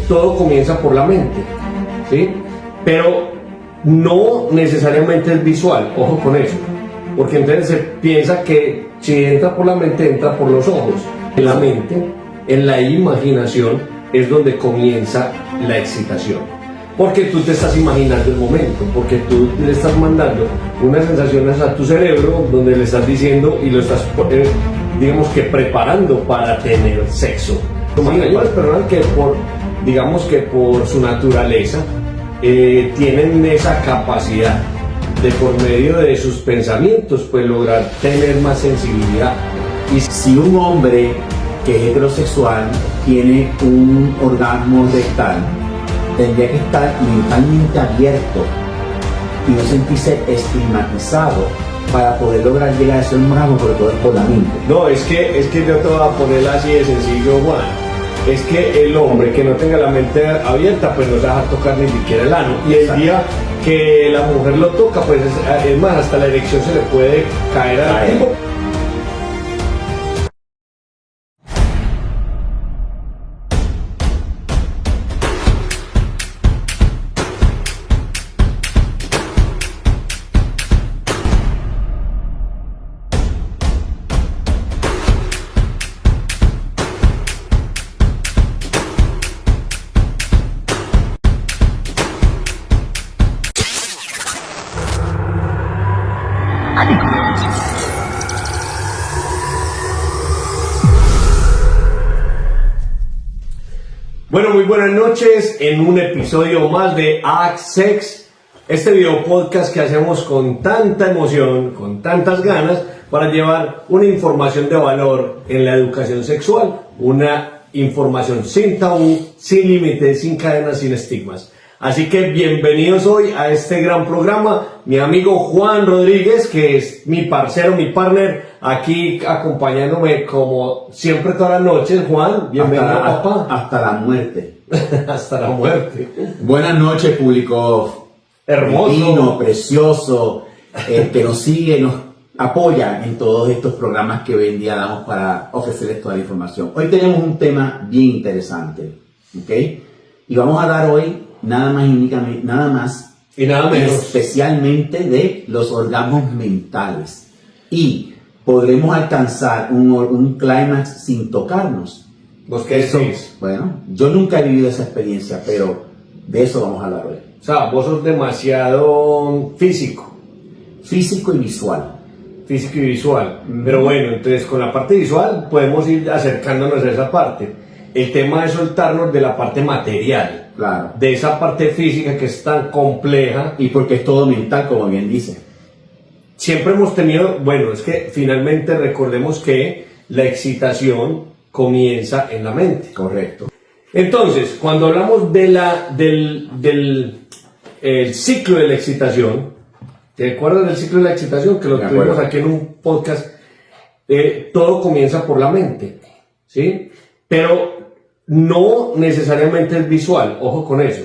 todo comienza por la mente, ¿sí? Pero no necesariamente es visual, ojo con eso, porque entonces se piensa que si entra por la mente, entra por los ojos. En la mente, en la imaginación, es donde comienza la excitación. Porque tú te estás imaginando el momento, porque tú le estás mandando unas sensaciones a tu cerebro donde le estás diciendo y lo estás, digamos que preparando para tener sexo. Hay unas personas que por su naturaleza tienen esa capacidad de por medio de sus pensamientos pues lograr tener más sensibilidad. Y si un hombre que es heterosexual tiene un orgasmo rectal, tendría que estar mentalmente abierto y no sentirse estigmatizado para poder lograr llegar a ese orgasmo, pero todo es por la mente. No, es que yo te voy a poner así de sencillo, Juan. Es que el hombre que no tenga la mente abierta, pues no se va a tocar ni siquiera el ano. Y el día que la mujer lo toca, pues es más, hasta la erección se le puede caer al tipo. Bueno, muy buenas noches en un episodio más de Sex, este video podcast que hacemos con tanta emoción, con tantas ganas, para llevar una información de valor en la educación sexual, una información sin tabú, sin límites, sin cadenas, sin estigmas. Así que bienvenidos hoy a este gran programa, mi amigo Juan Rodríguez, que es mi parcero, mi partner, aquí acompañándome como siempre todas las noches. Juan, bienvenido, papá. Hasta la muerte. Hasta la muerte. Buenas noches, público hermoso, divino, precioso, que nos sigue, nos apoya en todos estos programas que hoy en día damos para ofrecerles toda la información. Hoy tenemos un tema bien interesante, ¿ok? Y vamos a dar hoy nada más y nada menos, especialmente de los orgasmos mentales. Y podremos alcanzar un clímax sin tocarnos. ¿Vos qué decís? Bueno, yo nunca he vivido esa experiencia, pero de eso vamos a hablar hoy. O sea, vos sos demasiado físico y visual. Físico y visual. Pero bueno, entonces con la parte visual podemos ir acercándonos a esa parte. El tema es soltarnos de la parte material. Claro. De esa parte física que es tan compleja. Y porque es todo mental, como bien dice. Siempre hemos tenido, bueno, es que finalmente recordemos que la excitación comienza en la mente. Correcto. Entonces, cuando hablamos de el ciclo de la excitación, ¿te acuerdas del ciclo de la excitación? Que lo tuvimos aquí en un podcast. Todo comienza por la mente, ¿sí? Pero no necesariamente es visual, ojo con eso,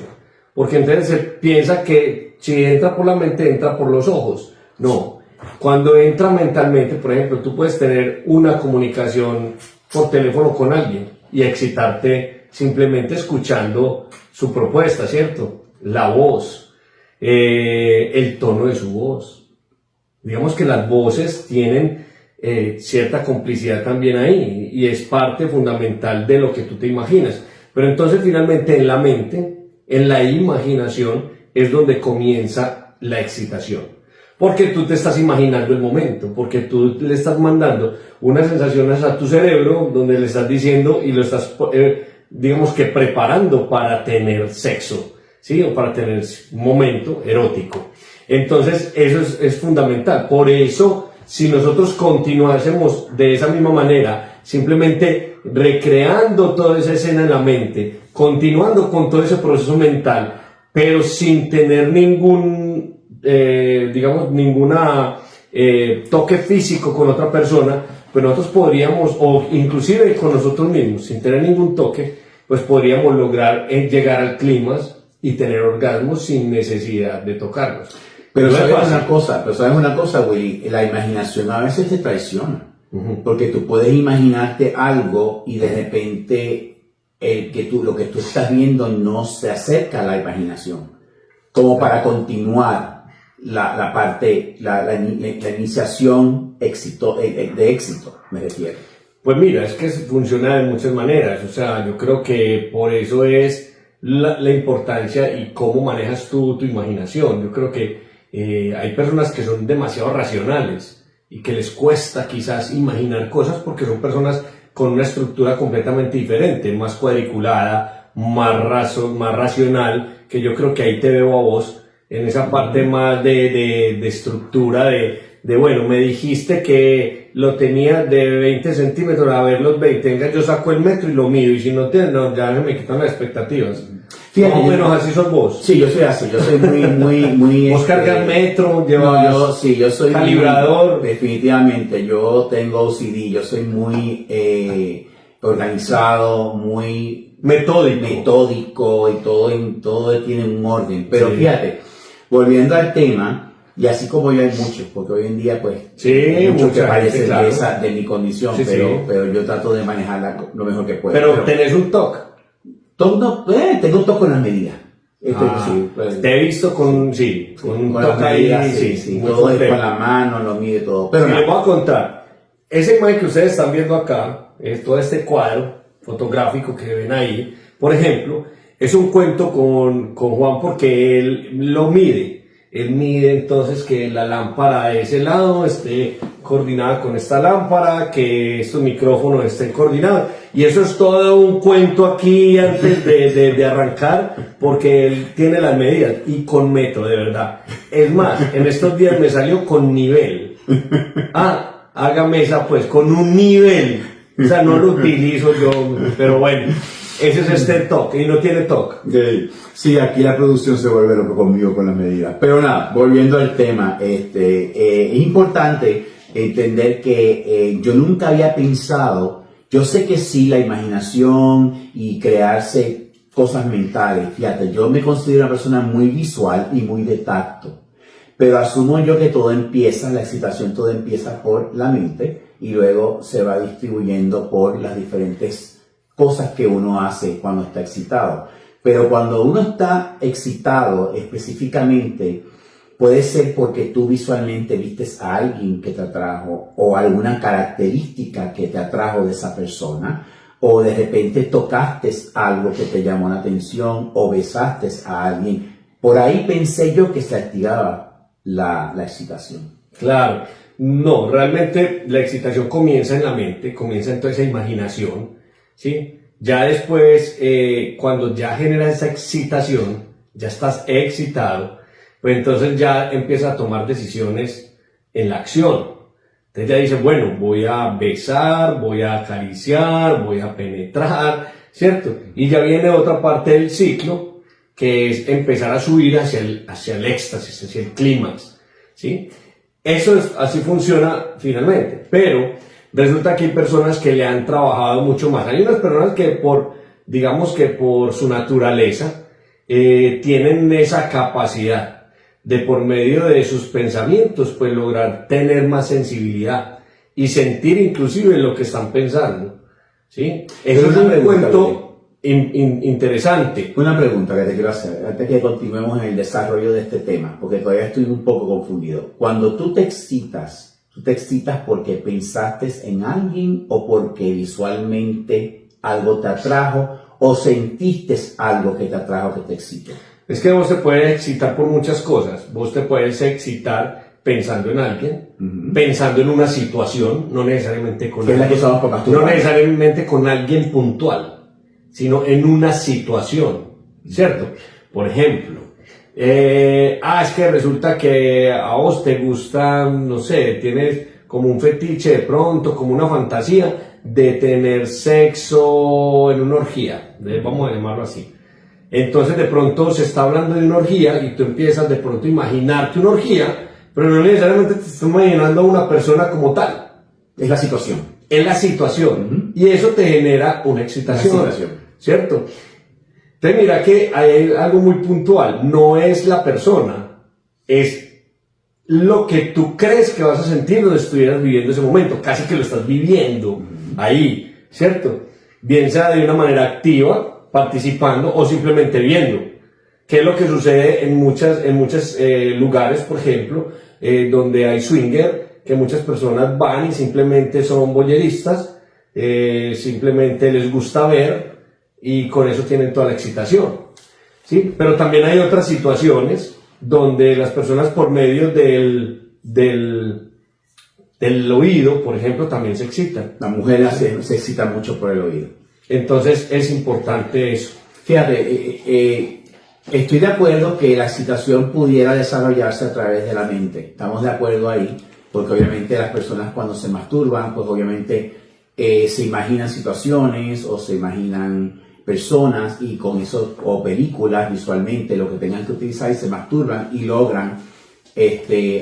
porque entonces se piensa que si entra por la mente, entra por los ojos. No, cuando entra mentalmente, por ejemplo, tú puedes tener una comunicación por teléfono con alguien y excitarte simplemente escuchando su propuesta, ¿cierto? La voz, el tono de su voz. Digamos que las voces tienen cierta complicidad también ahí y es parte fundamental de lo que tú te imaginas. Pero entonces finalmente en la mente, en la imaginación, es donde comienza la excitación. Porque tú te estás imaginando el momento, porque tú le estás mandando unas sensaciones a tu cerebro donde le estás diciendo y lo estás, digamos que preparando para tener sexo, ¿sí? O para tener un momento erótico. Entonces eso es fundamental. Por eso, si nosotros continuásemos de esa misma manera, simplemente recreando toda esa escena en la mente, continuando con todo ese proceso mental, pero sin tener ningún toque físico con otra persona, pues nosotros podríamos, o inclusive con nosotros mismos, sin tener ningún toque, pues podríamos lograr llegar al clímax y tener orgasmos sin necesidad de tocarnos. Pero sabes una cosa, Willy, la imaginación a veces te traiciona. Porque tú puedes imaginarte algo y de repente lo que tú estás viendo no se acerca a la imaginación, como para continuar la parte, la iniciación de éxito, me refiero. Pues mira, es que funciona de muchas maneras, o sea, yo creo que por eso es la importancia y cómo manejas tú tu imaginación. Yo creo que hay personas que son demasiado racionales y que les cuesta quizás imaginar cosas porque son personas con una estructura completamente diferente, más cuadriculada, más racional, que yo creo que ahí te veo a vos en esa parte más de estructura, de bueno, me dijiste que lo tenía de 20 centímetros, a ver los 20, venga, yo saco el metro y lo mido, y si no, ya me quitan las expectativas. Fíjate, más o menos así sos vos. Sí, yo soy así, yo soy muy vos cargas metro, llevas yo soy calibrador. Definitivamente, yo tengo OCD, yo soy muy organizado, muy metódico y todo tiene un orden. Pero sí, fíjate, volviendo al tema, y así como yo hay muchos, porque hoy en día pues hay muchos que parecen claro, de mi condición, pero yo trato de manejarla lo mejor que puedo. Pero tenés un TOC. Tengo un TOC con las medidas. Pues, te he visto con un TOC ahí, sí, todo es con la mano, lo mide todo. Pero les voy a contar, esa imagen que ustedes están viendo acá, todo este cuadro fotográfico que ven ahí, por ejemplo, es un cuento con Juan porque él lo mide. Él mide entonces que la lámpara de ese lado esté coordinada con esta lámpara, que estos micrófonos estén coordinados. Y eso es todo un cuento aquí antes de arrancar, porque él tiene las medidas y con metro, de verdad. Es más, en estos días me salió con nivel. Hágame esa pues, con un nivel. O sea, no lo utilizo yo, pero bueno. Ese es este TOC y no tiene TOC. Sí, aquí la producción se vuelve loco conmigo con las medidas. Pero nada, volviendo al tema, es importante entender que yo nunca había pensado, yo sé que sí, la imaginación y crearse cosas mentales, fíjate, yo me considero una persona muy visual y muy de tacto. Pero asumo yo que la excitación todo empieza por la mente y luego se va distribuyendo por las diferentes cosas que uno hace cuando está excitado. Pero cuando uno está excitado específicamente, puede ser porque tú visualmente vistes a alguien que te atrajo o alguna característica que te atrajo de esa persona, o de repente tocaste algo que te llamó la atención o besaste a alguien. Por ahí pensé yo que se activaba la excitación. Claro, no, realmente la excitación comienza en la mente, comienza en toda esa imaginación. ¿Sí? Ya después, cuando ya generas esa excitación, ya estás excitado, pues entonces ya empiezas a tomar decisiones en la acción. Entonces ya dices, bueno, voy a besar, voy a acariciar, voy a penetrar, ¿cierto? Y ya viene otra parte del ciclo, que es empezar a subir hacia el éxtasis, hacia el clímax, ¿sí? Eso así funciona finalmente, pero resulta que hay personas que le han trabajado mucho más. Hay unas personas que digamos que por su naturaleza, tienen esa capacidad de por medio de sus pensamientos, pues lograr tener más sensibilidad y sentir inclusive lo que están pensando. ¿Sí? Eso es un cuento interesante. Una pregunta que te quiero hacer, antes que continuemos en el desarrollo de este tema, porque todavía estoy un poco confundido. Cuando tú te excitas porque pensaste en alguien o porque visualmente algo te atrajo o sentiste algo que te atrajo, que te excitó. Es que vos te puedes excitar por muchas cosas. Vos te puedes excitar pensando en alguien, pensando en una situación, no necesariamente con alguien puntual, sino en una situación, ¿cierto? Por ejemplo, es que resulta que a vos te gusta, no sé, tienes como un fetiche de pronto, como una fantasía de tener sexo en una orgía, vamos a llamarlo así. Entonces de pronto se está hablando de una orgía y tú empiezas de pronto a imaginarte una orgía, pero no necesariamente te estás imaginando a una persona como tal. Es la situación. Es la situación. Y eso te genera una excitación, ¿cierto? Entonces mira que hay algo muy puntual, no es la persona, es lo que tú crees que vas a sentir donde estuvieras viviendo ese momento, casi que lo estás viviendo ahí, ¿cierto? bien sea de una manera activa, participando o simplemente viendo. ¿Qué es lo que sucede en muchos lugares, por ejemplo, donde hay swinger, que muchas personas van y simplemente son voyeristas, simplemente les gusta ver y con eso tienen toda la excitación, ¿sí? Pero también hay otras situaciones donde las personas por medio del oído, por ejemplo, también se excitan. La mujer se excita mucho por el oído. Entonces es importante eso. Fíjate, estoy de acuerdo que la excitación pudiera desarrollarse a través de la mente. Estamos de acuerdo ahí, porque obviamente las personas cuando se masturban, pues obviamente se imaginan situaciones o se imaginan personas y con eso, o películas visualmente, lo que tengan que utilizar y se masturban y logran,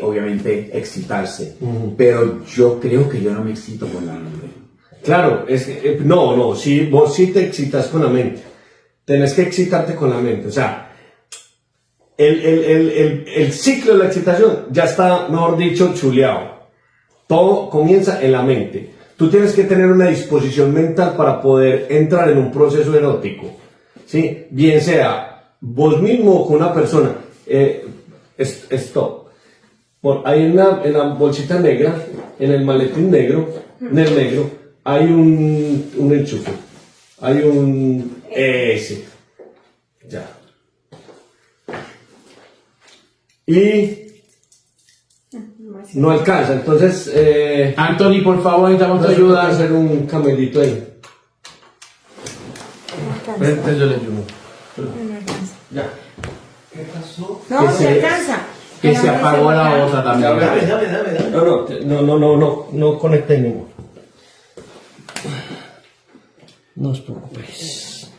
obviamente, excitarse. Pero yo creo que yo no me excito con la mente. Claro, sí, vos sí te excitas con la mente. Tenés que excitarte con la mente. O sea, el ciclo de la excitación ya está, mejor dicho, chuleado. Todo comienza en la mente. Tú tienes que tener una disposición mental para poder entrar en un proceso erótico, ¿sí? Bien sea vos mismo o con una persona. Stop. Hay en la bolsita negra, en el maletín negro, hay un enchufe. Hay un... Ese. Ya. Y... no alcanza, entonces... Anthony, por favor, necesitamos tu ayuda. hacer un camelito ahí. Entonces yo le ayudo. No alcanza. Ya. ¿Qué pasó? No, Que se alcanza. Que Pero se no apagó se la voltea. otra también. Dame. No conecté ninguno. No os preocupéis.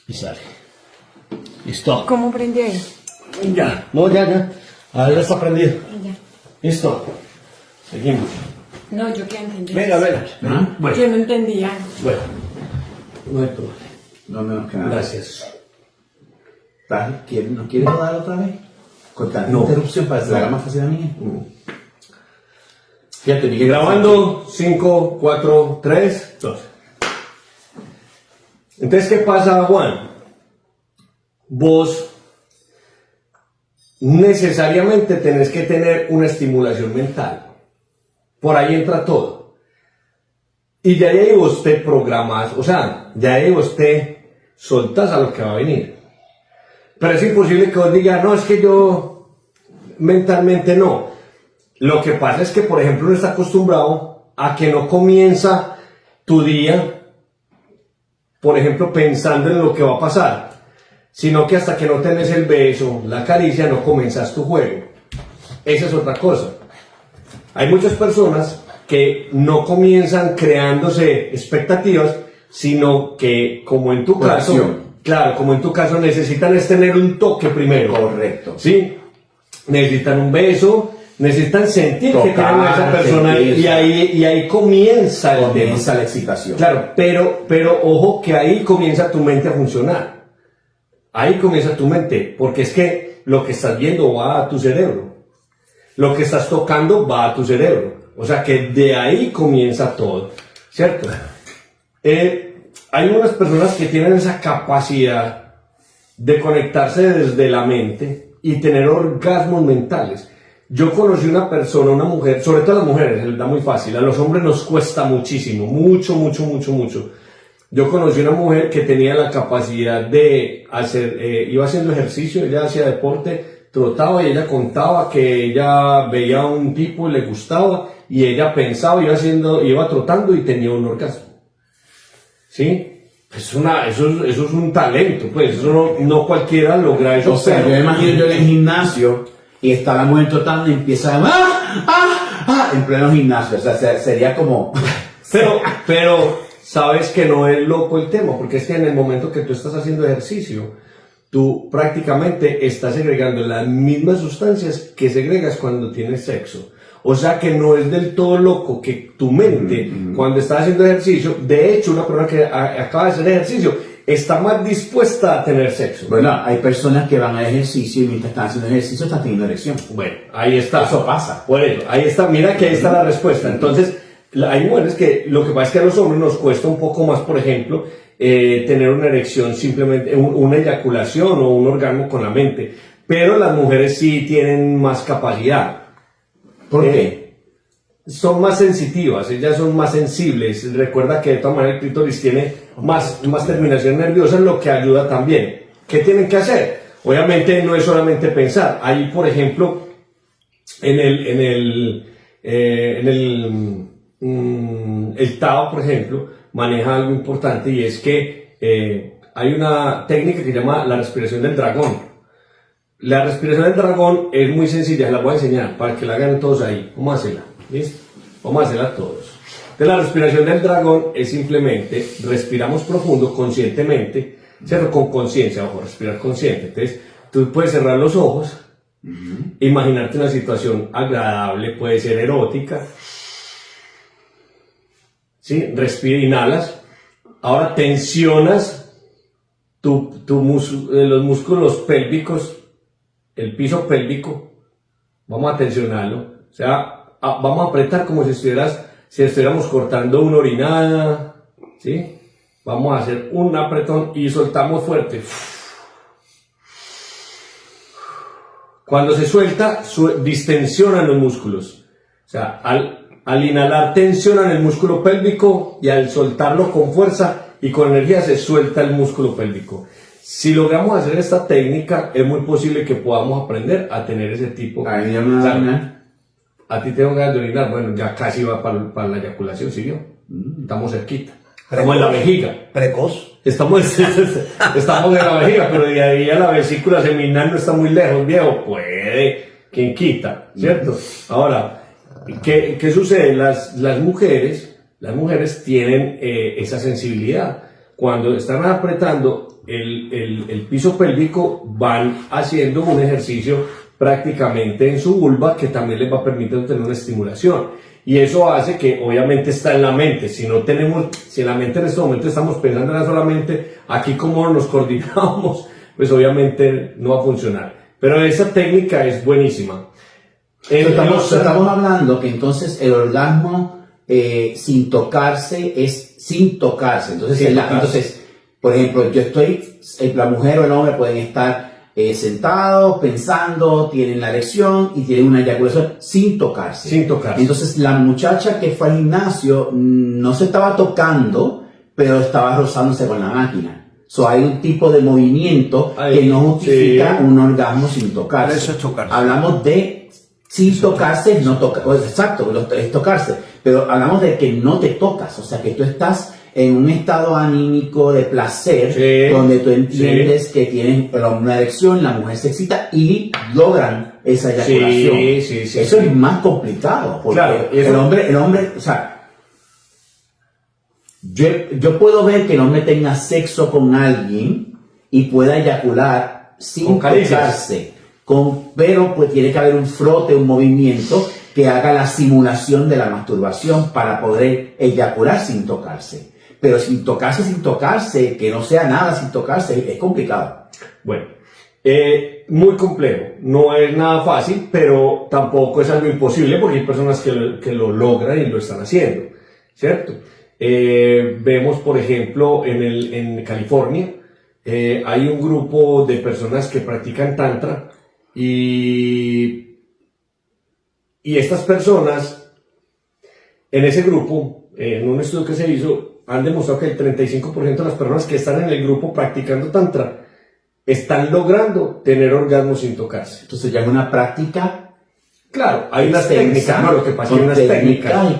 Y sale. Listo. ¿Cómo prendí ahí? Ya. No, ya. Ahora ya está prendido. Ya. Listo. Seguimos. No, yo qué entendí. Venga. ¿Ah? Bueno. Yo no entendía. Bueno. No hay problema. No menos que nada. Gracias. ¿No quieres rodar otra vez? Con tanta No. interrupción para que se le haga más fácil a mí. Fíjate, Miguel. Grabando 5, 4, 3, 2. Entonces, ¿qué pasa, Juan? Vos necesariamente tenés que tener una estimulación mental. Por ahí entra todo. Y de ahí vos te programas, o sea, de ahí vos te soltás a lo que va a venir. Pero es imposible que vos digas, no, es que yo mentalmente no. Lo que pasa es que, por ejemplo, uno está acostumbrado a que no comienza tu día, por ejemplo, pensando en lo que va a pasar, sino que hasta que no tenés el beso, la caricia, no comenzas tu juego. Esa es otra cosa. Hay muchas personas que no comienzan creándose expectativas, sino que, como en tu caso, claro, como en tu caso, necesitan es tener un toque primero. Correcto. ¿Sí? Necesitan un beso, necesitan sentir que tienen a esa Tocar, persona sentir, y ahí comienza el Comienza tema. la excitación. Claro, pero ojo que ahí comienza tu mente a funcionar. Ahí comienza tu mente, porque es que lo que estás viendo va a tu cerebro. Lo que estás tocando va a tu cerebro. O sea que de ahí comienza todo, ¿cierto? Hay unas personas que tienen esa capacidad de conectarse desde la mente y tener orgasmos mentales. Yo conocí una persona, una mujer, sobre todo a las mujeres, les da muy fácil, a los hombres nos cuesta muchísimo, mucho. Yo conocí una mujer que tenía la capacidad de hacer, iba haciendo ejercicio, ella hacía deporte, trotaba y ella contaba que ella veía a un tipo y le gustaba y ella pensaba, iba trotando y tenía un orgasmo. ¿Sí? Eso es un talento, pues, eso no cualquiera logra eso. O sea, yo me imagino yo en el gimnasio y está la mujer trotando y empieza a en pleno gimnasio. O sea, sería como... Pero sabes que no es loco el tema, porque es que en el momento que tú estás haciendo ejercicio, tú prácticamente estás segregando las mismas sustancias que segregas cuando tienes sexo. O sea que no es del todo loco que tu mente, cuando estás haciendo ejercicio, de hecho una persona que acaba de hacer ejercicio, está más dispuesta a tener sexo. Bueno, hay personas que van al ejercicio y mientras están haciendo ejercicio están teniendo erección. Bueno, ahí está. Eso pasa. Por eso, ahí está, mira que ahí está la respuesta. Entonces, hay mujeres que lo que pasa es que a los hombres nos cuesta un poco más, por ejemplo, tener una erección simplemente, una eyaculación o un orgasmo con la mente. Pero las mujeres sí tienen más capacidad. ¿Por qué? Son más sensitivas, ellas son más sensibles. Recuerda que de todas maneras el clítoris tiene más terminación nerviosa, lo que ayuda también. ¿Qué tienen que hacer? Obviamente no es solamente pensar. Ahí, por ejemplo, el Tao, por ejemplo, maneja algo importante y es que hay una técnica que se llama la respiración del dragón. La respiración del dragón es muy sencilla, la voy a enseñar para que la hagan todos ahí. Vamos a hacerla, ¿listo? Vamos a hacerla todos. Entonces, la respiración del dragón es simplemente respiramos profundo, conscientemente, ¿cierto? Con conciencia, ojo, respirar consciente. Entonces, tú puedes cerrar los ojos, imaginarte una situación agradable, puede ser erótica. ¿Sí? Respira, inhalas. Ahora tensionas los músculos pélvicos, el piso pélvico. Vamos a tensionarlo. O sea, vamos a apretar como si estuviéramos cortando una orinada. ¿Sí? Vamos a hacer un apretón y soltamos fuerte. Cuando se suelta, distensionan los músculos. O sea, al inhalar tensionan el músculo pélvico y al soltarlo con fuerza y con energía se suelta el músculo pélvico. Si logramos hacer esta técnica, es muy posible que podamos aprender a tener ese tipo. Ahí ya me da A ti te van a orinar, bueno, ya casi va para la eyaculación, ¿sí vio? Estamos cerquita. Estamos en la vejiga. Precoz. Estamos en la vejiga, pero de ahí a la vesícula seminal no está muy lejos, viejo. Puede, quien quita, ¿cierto? Ahora, ¿qué sucede? Las mujeres tienen esa sensibilidad. Cuando están apretando el piso pélvico, van haciendo un ejercicio prácticamente en su vulva que también les va a permitir tener una estimulación. Y eso hace que obviamente está en la mente. Si en la mente en este momento estamos pensando en solamente aquí cómo nos coordinamos, pues obviamente no va a funcionar. Pero esa técnica es buenísima. Estamos hablando que entonces el orgasmo sin tocarse es sin tocarse. Entonces, entonces por ejemplo, la mujer o el hombre pueden estar sentados, pensando, tienen la erección y tienen una eyaculación sin tocarse. Sin tocarse. Entonces, la muchacha que fue al gimnasio no se estaba tocando, pero estaba rozándose con la máquina. Hay un tipo de movimiento que no justifica un orgasmo sin tocarse. Eso es tocarse. Hablamos de sin tocarse, no toca. Exacto, es tocarse. Pero hablamos de que no te tocas, o sea, que tú estás en un estado anímico de placer, donde tú entiendes que tienes una erección, la mujer se excita y logran esa eyaculación. Eso es más complicado, porque claro, el hombre, o sea, yo puedo ver que el hombre tenga sexo con alguien y pueda eyacular sin tocarse, pero pues tiene que haber un frote, un movimiento que haga la simulación de la masturbación para poder eyacular sin tocarse. Pero sin tocarse, que no sea nada sin tocarse, es complicado. Bueno, muy complejo. No es nada fácil, pero tampoco es algo imposible porque hay personas que lo logran y lo están haciendo, ¿cierto? Vemos, por ejemplo, en California, hay un grupo de personas que practican tantra y estas personas, en ese grupo, en un estudio que se hizo, han demostrado que el 35% de las personas que están en el grupo practicando tantra están logrando tener orgasmos sin tocarse. Entonces ya es una práctica. Claro, hay unas técnicas, no, lo que pasa es que hay unas técnicas.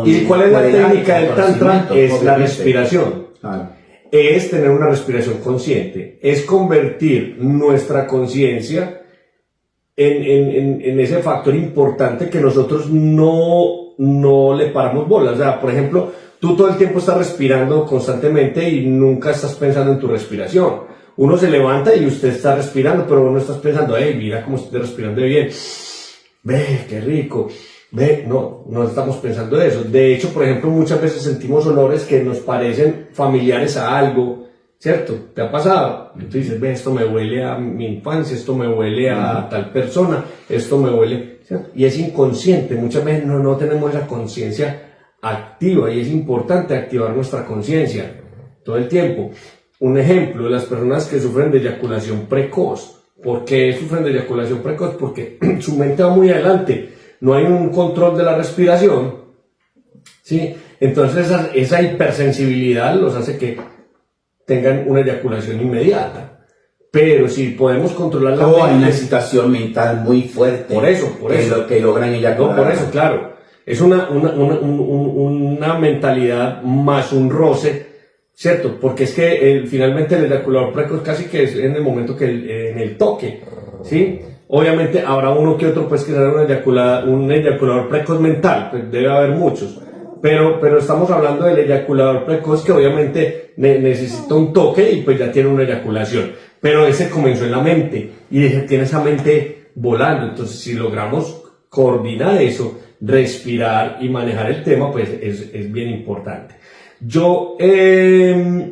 ¿Y cuál es la técnica del tantra? Es la respiración. Es tener una respiración consciente, es convertir nuestra conciencia en ese factor importante que nosotros no le paramos bolas. O sea, por ejemplo, tú todo el tiempo estás respirando constantemente y nunca estás pensando en tu respiración. Uno se levanta y usted está respirando, pero no estás pensando, hey, mira cómo estoy respirando bien. Ve, qué rico. Ve, no estamos pensando en eso. De hecho, por ejemplo, muchas veces sentimos olores que nos parecen familiares a algo ¿cierto? ¿Te ha pasado? Y tú dices, ve, esto me huele a mi infancia, esto me huele a tal persona, esto me huele, ¿cierto? Y es inconsciente, muchas veces no tenemos esa conciencia activa y es importante activar nuestra conciencia todo el tiempo. Un ejemplo de las personas que sufren de eyaculación precoz. ¿Por qué sufren de eyaculación precoz? Porque su mente va muy adelante, no hay un control de la respiración, ¿sí? Entonces esa hipersensibilidad los hace que tengan una eyaculación inmediata. Pero si podemos controlar la mente, hay una excitación mental muy fuerte. Por eso. Que logran eyacular. No, por eso, claro. Es una mentalidad más un roce, ¿cierto? Porque es que finalmente el eyaculador precoz casi que es en el momento en el toque, ¿sí? Obviamente habrá uno que otro pues que será un eyaculador precoz mental, pues debe haber muchos. Pero estamos hablando del eyaculador precoz que obviamente necesita un toque y pues ya tiene una eyaculación. Pero ese comenzó en la mente y tiene esa mente volando. Entonces si logramos coordinar eso, respirar y manejar el tema, pues es bien importante. Yo, de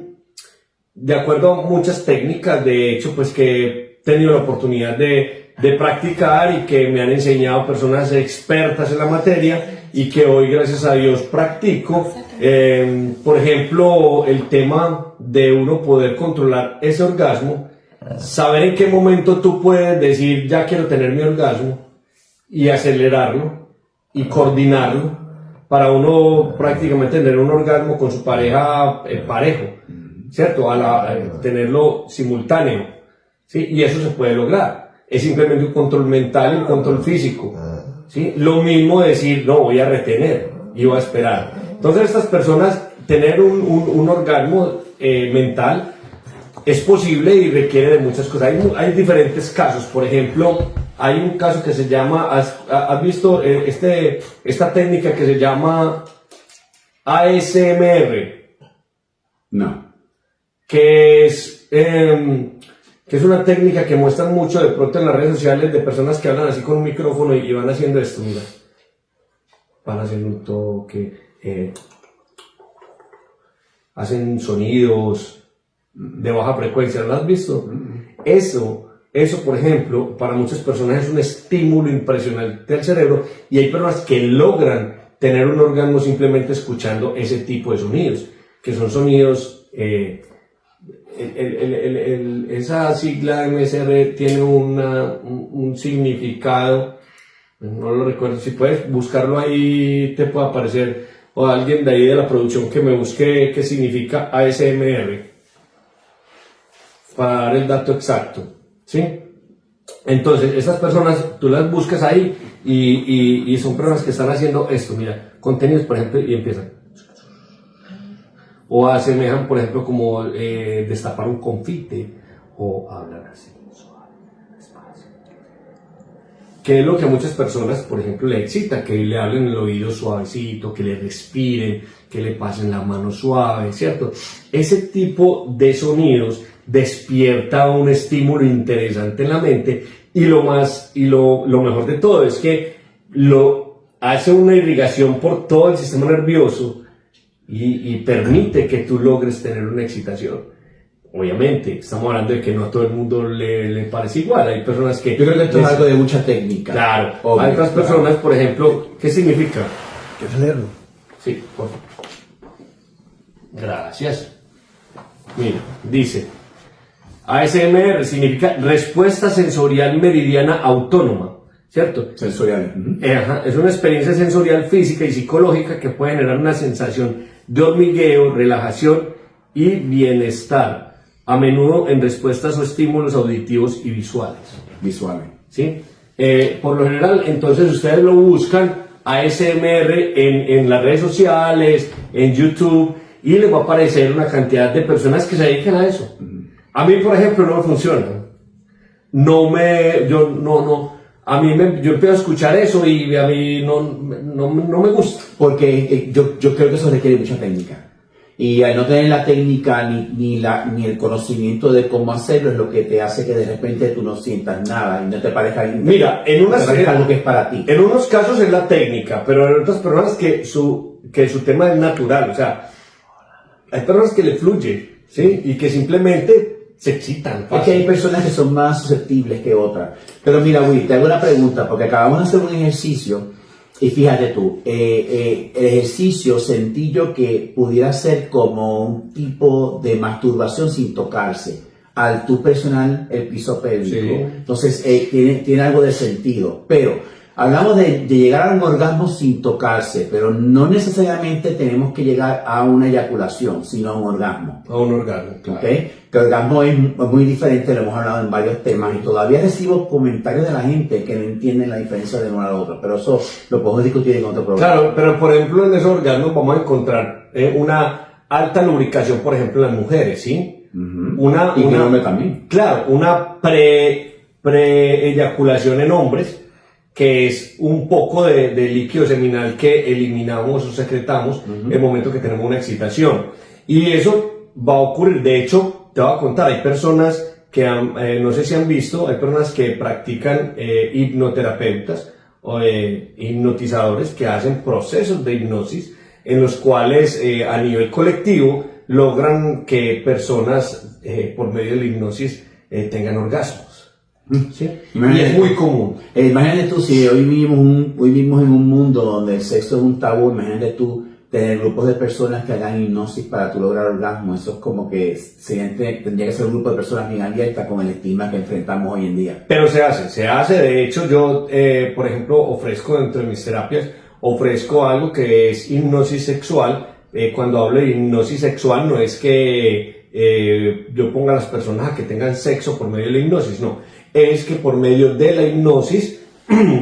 acuerdo a muchas técnicas, de hecho, pues que he tenido la oportunidad de practicar y que me han enseñado personas expertas en la materia y que hoy, gracias a Dios, practico. Por ejemplo, el tema de uno poder controlar ese orgasmo, saber en qué momento tú puedes decir, ya quiero tener mi orgasmo, y acelerarlo y coordinarlo para uno prácticamente tener un orgasmo con su pareja parejo, ¿cierto? Tenerlo simultáneo, ¿sí? Y eso se puede lograr. Es simplemente un control mental y un control físico, ¿sí? Lo mismo decir, no, voy a retener y voy a esperar. Entonces estas personas, tener un orgasmo mental es posible y requiere de muchas cosas. Hay diferentes casos. Por ejemplo, hay un caso que se llama, ¿has visto esta técnica que se llama ASMR? No. Que es una técnica que muestran mucho de pronto en las redes sociales de personas que hablan así con un micrófono y van haciendo esto, mira. Van haciendo un toque, hacen sonidos de baja frecuencia, ¿no lo has visto? Eso, por ejemplo, para muchas personas es un estímulo impresionante al cerebro y hay personas que logran tener un orgasmo simplemente escuchando ese tipo de sonidos, que son sonidos, esa sigla MSR tiene un significado, no lo recuerdo, si puedes buscarlo ahí te puede aparecer, o alguien de ahí de la producción que me busque qué significa ASMR, para dar el dato exacto. ¿Sí? Entonces, estas personas, tú las buscas ahí y son personas que están haciendo esto, mira, contenidos, por ejemplo, y empiezan. O asemejan, por ejemplo, como destapar un confite, o hablan así, suave, despacio. Que es lo que a muchas personas, por ejemplo, le excita, que le hablen en el oído suavecito, que le respiren, que le pasen la mano suave, ¿cierto? Ese tipo de sonidos despierta un estímulo interesante en la mente y lo mejor de todo es que lo hace una irrigación por todo el sistema nervioso y permite que tú logres tener una excitación. Obviamente, estamos hablando de que no a todo el mundo le parece igual, hay personas que... Yo creo que esto es algo de mucha técnica. Claro, obvio, hay otras personas, por ejemplo, ¿qué significa? ¿Quieres leerlo? Sí, por favor. Gracias. Mira, dice... ASMR significa respuesta sensorial meridiana autónoma, ¿cierto? Sensorial. Es una experiencia sensorial física y psicológica que puede generar una sensación de hormigueo, relajación y bienestar, a menudo en respuestas o estímulos auditivos y visuales. ¿Sí? Por lo general, entonces ustedes lo buscan ASMR en las redes sociales, en YouTube, y les va a aparecer una cantidad de personas que se dedican a eso. A mí, por ejemplo, no me funciona. Yo empiezo a escuchar eso y a mí no me gusta. Porque yo creo que eso requiere mucha técnica. Y al no tener la técnica ni el conocimiento de cómo hacerlo es lo que te hace que de repente tú no sientas nada y no te parezca algo que es para ti. En unos casos es la técnica, pero en otras personas que su tema es natural. O sea, hay personas que le fluye. ¿sí? Y que simplemente se excitan. Es que hay personas que son más susceptibles que otras. Pero mira, Will, te hago una pregunta, porque acabamos de hacer un ejercicio, y fíjate tú, el ejercicio sentí yo que pudiera ser como un tipo de masturbación sin tocarse. Al tu personal, el piso pélvico. Sí. Entonces, tiene algo de sentido. Pero hablamos de llegar a un orgasmo sin tocarse, pero no necesariamente tenemos que llegar a una eyaculación, sino a un orgasmo. A un orgasmo, claro. ¿Okay? Que el orgasmo es muy diferente, lo hemos hablado en varios temas, y todavía recibo comentarios de la gente que no entienden la diferencia de uno al otro, pero eso lo podemos discutir en otro programa. Claro, pero por ejemplo en esos orgasmos vamos a encontrar una alta lubricación, por ejemplo en las mujeres, ¿sí? Y en el hombre también. Claro, una pre-eyaculación en hombres, que es un poco de líquido seminal que eliminamos o secretamos en el momento que tenemos una excitación. Y eso va a ocurrir, de hecho, te voy a contar, hay personas que no sé si han visto, hay personas que practican hipnoterapeutas o hipnotizadores que hacen procesos de hipnosis en los cuales a nivel colectivo logran que personas por medio de la hipnosis tengan orgasmos. ¿Sí? Y es muy común. Imagínate tú, si hoy vivimos en un mundo donde el sexo es un tabú, imagínate tú tener grupos de personas que hagan hipnosis para tú lograr orgasmo. Eso es como que tendría que ser un grupo de personas bien abiertas con el estigma que enfrentamos hoy en día. Pero se hace. De hecho, yo, por ejemplo, ofrezco dentro de mis terapias, ofrezco algo que es hipnosis sexual. Cuando hablo de hipnosis sexual, no es que yo ponga a las personas a que tengan sexo por medio de la hipnosis, no. Es que por medio de la hipnosis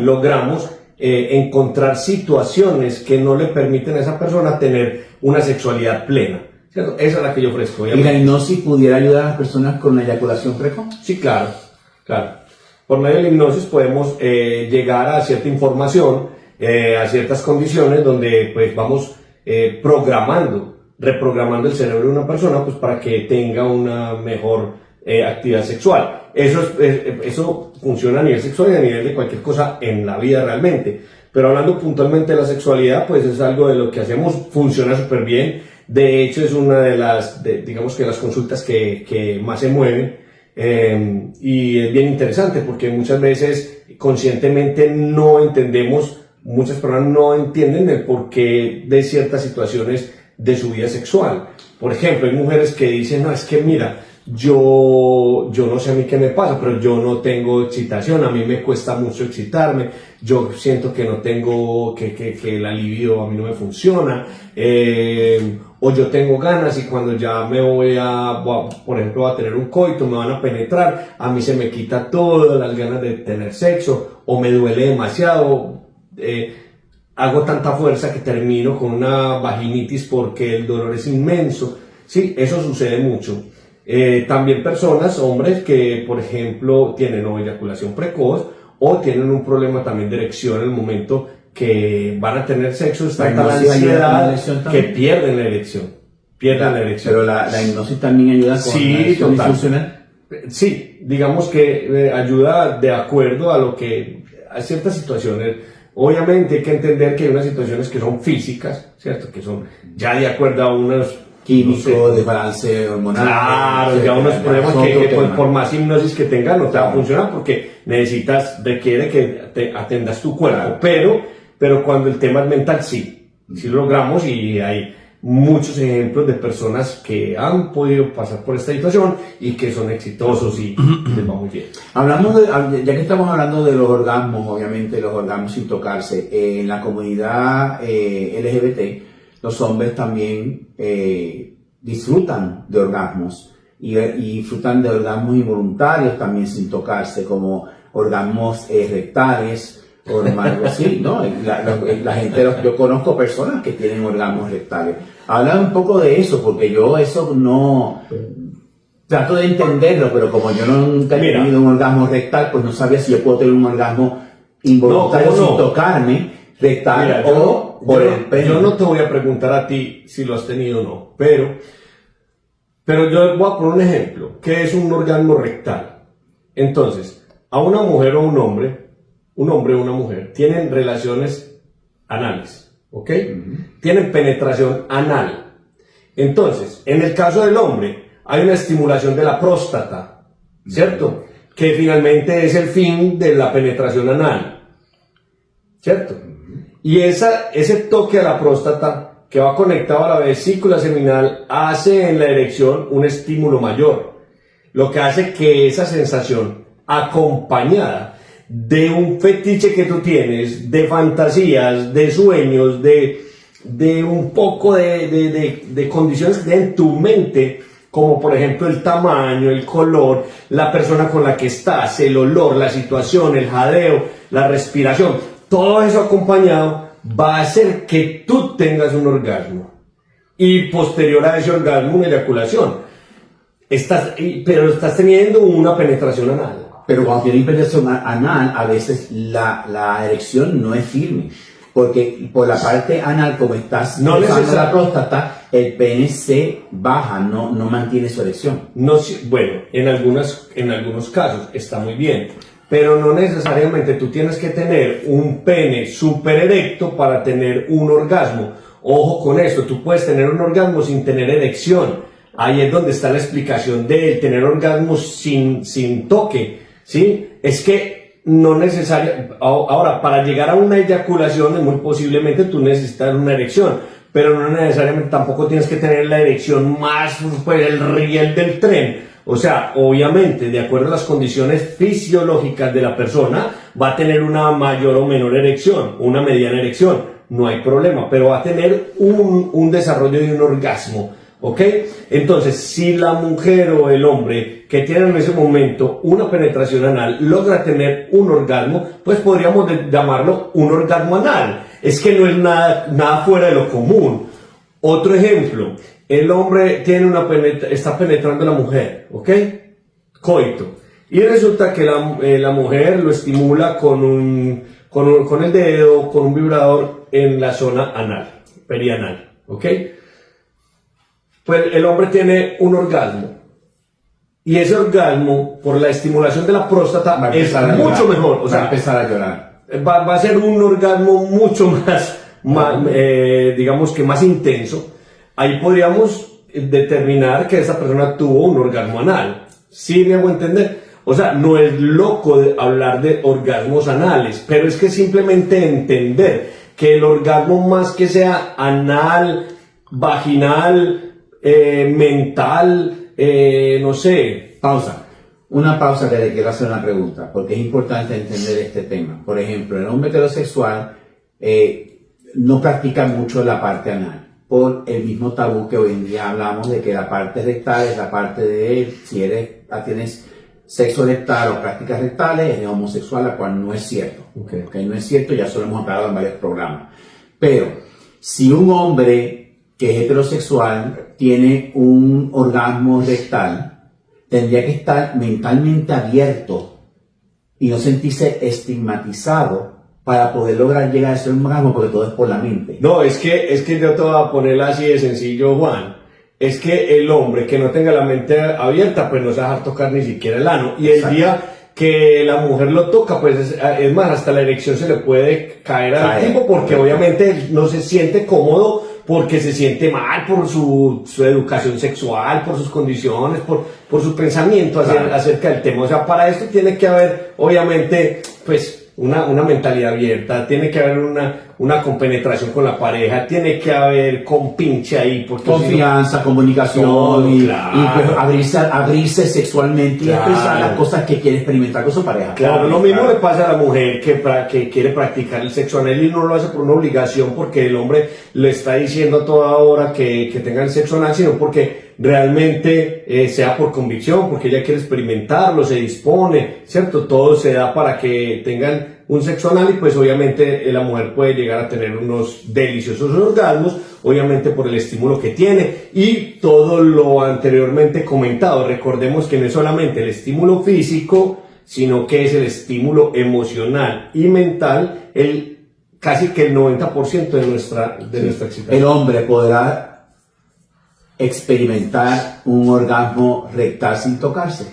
logramos encontrar situaciones que no le permiten a esa persona tener una sexualidad plena, ¿cierto? Esa es la que yo ofrezco. Obviamente. ¿Y la hipnosis pudiera ayudar a las personas con la eyaculación precoz? Sí, claro. Por medio de la hipnosis podemos llegar a cierta información, a ciertas condiciones donde pues vamos reprogramando el cerebro de una persona pues para que tenga una mejor actividad sexual. Eso funciona a nivel sexual y a nivel de cualquier cosa en la vida realmente. Pero hablando puntualmente de la sexualidad, pues es algo de lo que hacemos, funciona súper bien. De hecho, es una de las, digamos que las consultas que más se mueven. Y es bien interesante porque muchas veces conscientemente no entendemos, muchas personas no entienden el porqué de ciertas situaciones de su vida sexual. Por ejemplo, hay mujeres que dicen, no, es que mira, yo no sé a mí qué me pasa, pero yo no tengo excitación, a mí me cuesta mucho excitarme, yo siento que no tengo, que la libido a mí no me funciona, o yo tengo ganas y cuando ya me voy por ejemplo, a tener un coito, me van a penetrar, a mí se me quita todas las ganas de tener sexo, o me duele demasiado, hago tanta fuerza que termino con una vaginitis porque el dolor es inmenso. Sí, eso sucede mucho. También personas, hombres que por ejemplo tienen o eyaculación precoz o tienen un problema también de erección en el momento que van a tener sexo, está tanta ansiedad que pierden la erección. Pero la hipnosis también ayuda con la erección disfuncional. Sí, digamos que ayuda de acuerdo a ciertas situaciones. Obviamente hay que entender que hay unas situaciones que son físicas, ¿cierto? Que son ya de acuerdo a unos químicos, de balance hormonal. Claro, ya unos problemas que por más hipnosis que tengas no te va a funcionar porque requiere que te atendas tu cuerpo. Claro. Pero cuando el tema es mental, sí lo logramos y hay muchos ejemplos de personas que han podido pasar por esta situación y que son exitosos y les va muy bien. Ya que estamos hablando de los orgasmos, obviamente los orgasmos sin tocarse, en la comunidad LGBT, los hombres también disfrutan de orgasmos y disfrutan de orgasmos involuntarios también sin tocarse, como orgasmos rectales o algo así, ¿no? La gente, yo conozco personas que tienen orgasmos rectales. Habla un poco de eso, porque yo eso no trato de entenderlo, pero como yo nunca he tenido un orgasmo rectal, pues no sabía si yo puedo tener un orgasmo involuntario sin tocarme, rectal o por el pene. Yo no te voy a preguntar a ti si lo has tenido o no, pero yo voy a poner un ejemplo. ¿Qué es un orgasmo rectal? Entonces, a una mujer o un hombre o una mujer tienen relaciones anales, ¿ok? Tienen penetración anal. Entonces, en el caso del hombre, hay una estimulación de la próstata, ¿cierto? Que finalmente es el fin de la penetración anal, ¿cierto? Y ese toque a la próstata que va conectado a la vesícula seminal hace en la erección un estímulo mayor, lo que hace que esa sensación acompañada de un fetiche que tú tienes, de fantasías, de sueños, de un poco de condiciones que tienen en tu mente, como por ejemplo el tamaño, el color, la persona con la que estás, el olor, la situación, el jadeo, la respiración, todo eso acompañado va a hacer que tú tengas un orgasmo y posterior a ese orgasmo una eyaculación. Pero estás teniendo una penetración anal. Pero cuando tiene penetración anal, a veces la erección no es firme. Porque por la parte anal, como estás rozando la próstata, el pene se baja, no mantiene su erección. No, bueno, en algunos casos está muy bien, pero no necesariamente tú tienes que tener un pene súper erecto para tener un orgasmo. Ojo con esto, tú puedes tener un orgasmo sin tener erección. Ahí es donde está la explicación de tener orgasmos sin toque, ¿sí? Es que no necesario. Ahora, para llegar a una eyaculación, muy posiblemente tú necesitas una erección, pero no necesariamente tampoco tienes que tener la erección más, pues, el riel del tren. O sea, obviamente, de acuerdo a las condiciones fisiológicas de la persona, va a tener una mayor o menor erección, una mediana erección, no hay problema, pero va a tener un desarrollo de un orgasmo. ¿Ok? Entonces, si la mujer o el hombre que tiene en ese momento una penetración anal logra tener un orgasmo, pues podríamos llamarlo un orgasmo anal. Es que no es nada fuera de lo común. Otro ejemplo, el hombre está penetrando a la mujer, ¿ok? Coito. Y resulta que la mujer lo estimula con el dedo, con un vibrador en la zona anal, perianal, ¿ok? Pues el hombre tiene un orgasmo y ese orgasmo por la estimulación de la próstata es mucho mejor, o sea, va a empezar a llorar, va a ser un orgasmo mucho más digamos que más intenso. Ahí podríamos determinar que esa persona tuvo un orgasmo anal. ¿Sí me hago entender? O sea, no es loco hablar de orgasmos anales, pero es que simplemente entender que el orgasmo, más que sea anal, vaginal, mental, no sé. Una pausa que le quiero hacer una pregunta, porque es importante entender este tema. Por ejemplo, el hombre heterosexual no practica mucho la parte anal, por el mismo tabú que hoy en día hablamos de que la parte rectal es la parte de si tienes sexo rectal o prácticas rectales, eres homosexual, la cual no es cierto. Okay, no es cierto, ya eso lo hemos hablado en varios programas. Pero si un hombre que es heterosexual tiene un orgasmo rectal, tendría que estar mentalmente abierto y no sentirse estigmatizado para poder lograr llegar a ese orgasmo, porque todo es por la mente. No, es que yo te voy a poner así de sencillo, Juan. Es que el hombre que no tenga la mente abierta, pues no se va a dejar tocar ni siquiera el ano. Y el día que la mujer lo toca, pues es más, hasta la erección se le puede caer al tipo, porque obviamente no se siente cómodo, porque se siente mal por su educación sexual, por sus condiciones, por su pensamiento acerca del tema. O sea, para esto tiene que haber, obviamente, pues, una mentalidad abierta, tiene que haber una compenetración con la pareja, tiene que haber compinche ahí. Confianza, comunicación, y pues abrirse sexualmente y expresar las cosas que quiere experimentar con su pareja. Claro, lo mismo le pasa a la mujer que quiere practicar el sexo anal y no lo hace por una obligación, porque el hombre le está diciendo a toda hora que tenga el sexo anal, sino porque realmente sea por convicción, porque ella quiere experimentarlo, se dispone, ¿cierto? Todo se da para que tengan un sexo anal, y pues obviamente la mujer puede llegar a tener unos deliciosos orgasmos, obviamente por el estímulo que tiene y todo lo anteriormente comentado. Recordemos que no es solamente el estímulo físico, sino que es el estímulo emocional y mental, casi que el 90% de nuestra excitación. El hombre podrá experimentar un orgasmo rectal sin tocarse.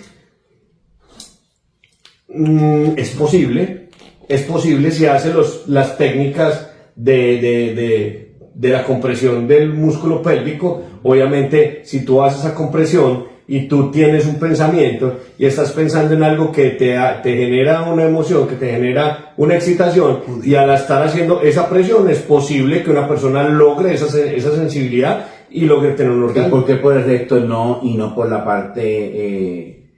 Es posible si hace las técnicas de la compresión del músculo pélvico. Obviamente, si tú haces esa compresión y tú tienes un pensamiento y estás pensando en algo que te genera una emoción, que te genera una excitación, y al estar haciendo esa presión es posible que una persona logre esa sensibilidad y logre tener un orgasmo. ¿Por qué por el recto no y no por la parte...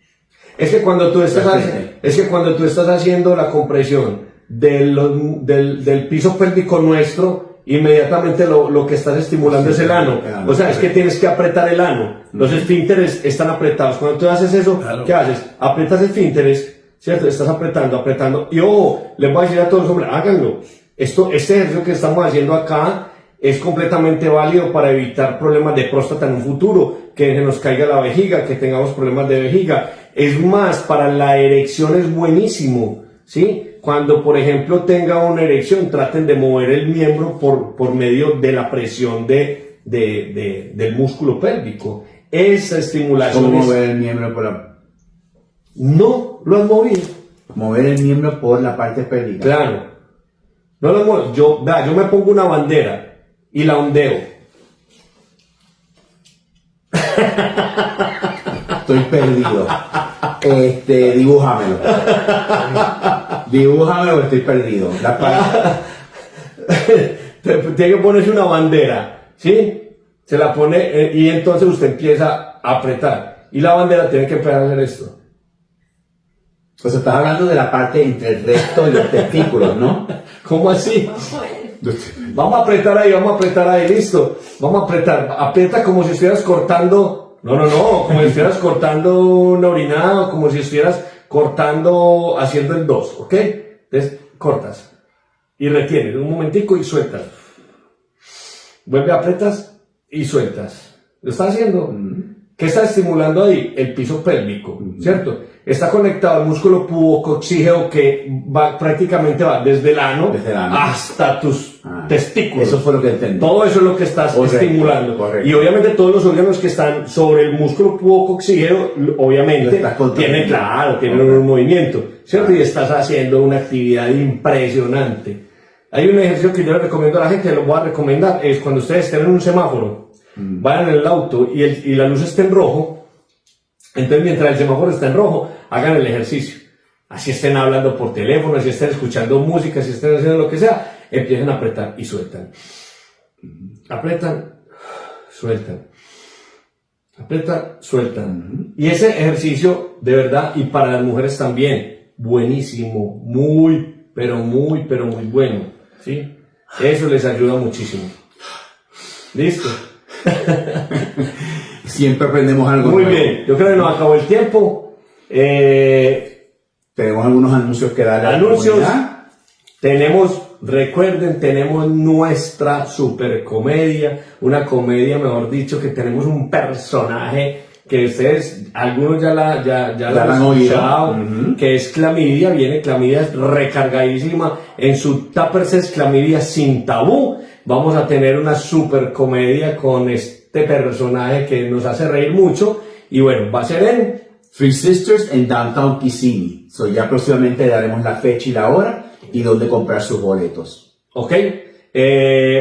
Es que cuando tú estás haciendo la compresión del piso pélvico nuestro, inmediatamente lo que estás estimulando es el ano. O sea, es que tienes que apretar el ano. Los esfínteres están apretados. Cuando tú haces eso, ¿qué haces? Aprietas esfínteres, ¿cierto? Estás apretando. Y ojo, les voy a decir a todos los hombres, háganlo. Este ejercicio que estamos haciendo acá es completamente válido para evitar problemas de próstata en un futuro, que se nos caiga la vejiga, que tengamos problemas de vejiga. Es más, para la erección es buenísimo, ¿sí? Cuando, por ejemplo, tenga una erección, traten de mover el miembro por medio de la presión del músculo pélvico. Esa estimulación. ¿Cómo mover el miembro por la... No lo has movido. Mover el miembro por la parte pélvica. Claro. No lo muevo. Yo me pongo una bandera y la ondeo. Estoy perdido. Dibújamelo. Dibújamelo, estoy perdido. La parte... Tiene que ponerse una bandera, ¿sí? Se la pone y entonces usted empieza a apretar. Y la bandera tiene que empezar a hacer esto. Pues estás hablando de la parte entre el recto y los testículos, ¿no? ¿Cómo así? Vamos a apretar ahí, listo. Vamos a apretar. Aprieta como si estuvieras cortando... No, como si estuvieras cortando una orinada, como si estuvieras haciendo el 2, ¿ok? Entonces, cortas. Y retienes un momentico y sueltas. Vuelve, apretas y sueltas. ¿Lo estás haciendo? ¿Qué está estimulando ahí? El piso pélvico, ¿cierto? Está conectado al músculo pubococcígeo que prácticamente va desde el ano hasta tus testículos. Eso fue lo que entendí. Todo eso es lo que estás estimulando. Correcto. Y obviamente todos los órganos que están sobre el músculo pubococcígeo, obviamente, tienen un movimiento, ¿cierto? Y estás haciendo una actividad impresionante. Hay un ejercicio que yo le recomiendo a la gente, lo voy a recomendar, es cuando ustedes estén en un semáforo, vayan en el auto y la luz esté en rojo. Entonces, mientras el semáforo está en rojo, hagan el ejercicio. Así estén hablando por teléfono, así estén escuchando música, así estén haciendo lo que sea, empiecen a apretar y sueltan. Apretan, sueltan. Apretan, sueltan. Y ese ejercicio, de verdad, y para las mujeres también, buenísimo, muy bueno, ¿sí? Eso les ayuda muchísimo. ¿Listo? Siempre aprendemos algo Muy nuevo. bien, yo creo que nos acabó el tiempo. Tenemos algunos anuncios que dar a la Anuncios. comunidad. Recuerden, tenemos nuestra super comedia, una comedia, mejor dicho, que tenemos un personaje que ustedes, algunos ya la han escuchado, que es Clamidia. Viene Clamidia recargadísima en su Tupper's Clamidia sin tabú. Vamos a tener una super comedia con este personaje que nos hace reír mucho, y bueno, va a ser en Three Sisters en Downtown Kissimmee. Ya próximamente daremos la fecha y la hora y dónde comprar sus boletos. ¿ok?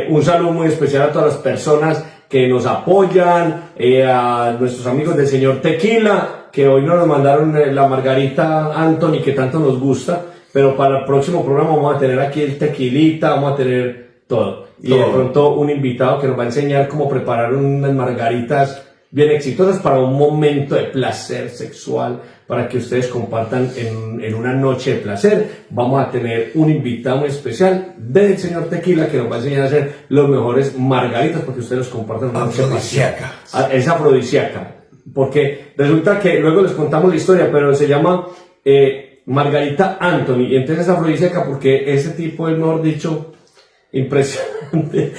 Un saludo muy especial a todas las personas que nos apoyan, a nuestros amigos del señor Tequila, que hoy nos mandaron la margarita Anthony que tanto nos gusta, pero para el próximo programa vamos a tener aquí el tequilita, vamos a tener todo. Y de pronto un invitado que nos va a enseñar cómo preparar unas margaritas bien exitosas para un momento de placer sexual, para que ustedes compartan en una noche de placer. Vamos a tener un invitado muy especial del señor Tequila que nos va a enseñar a hacer los mejores margaritas, porque ustedes los compartan una noche de placer. Es afrodisíaca, porque resulta que luego les contamos la historia, pero se llama Margarita Anthony, y entonces es afrodisíaca porque ese tipo es, mejor dicho, impresionante.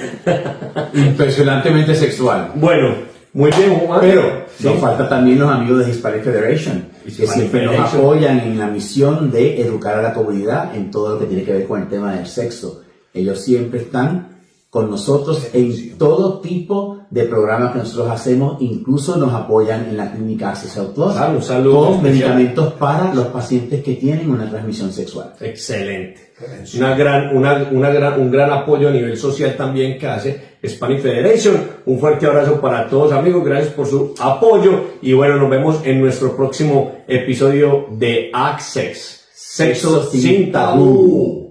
Impresionantemente sexual. Bueno, muy bien, Juan. Pero ¿sí? nos falta también los amigos de Hispanic Federation, que siempre nos apoyan en la misión de educar a la comunidad en todo lo que tiene que ver con el tema del sexo. Ellos siempre están con nosotros en todo tipo de programas que nosotros hacemos, incluso nos apoyan en la clínica Access Health Plus Claro, un saludo con especial. medicamentos para los pacientes que tienen una transmisión sexual. Excelente. Un gran apoyo a nivel social también que hace Spanish Federation. Un fuerte abrazo para todos, amigos. Gracias por su apoyo. Y bueno, nos vemos en nuestro próximo episodio de Access. Sexo sin tabú.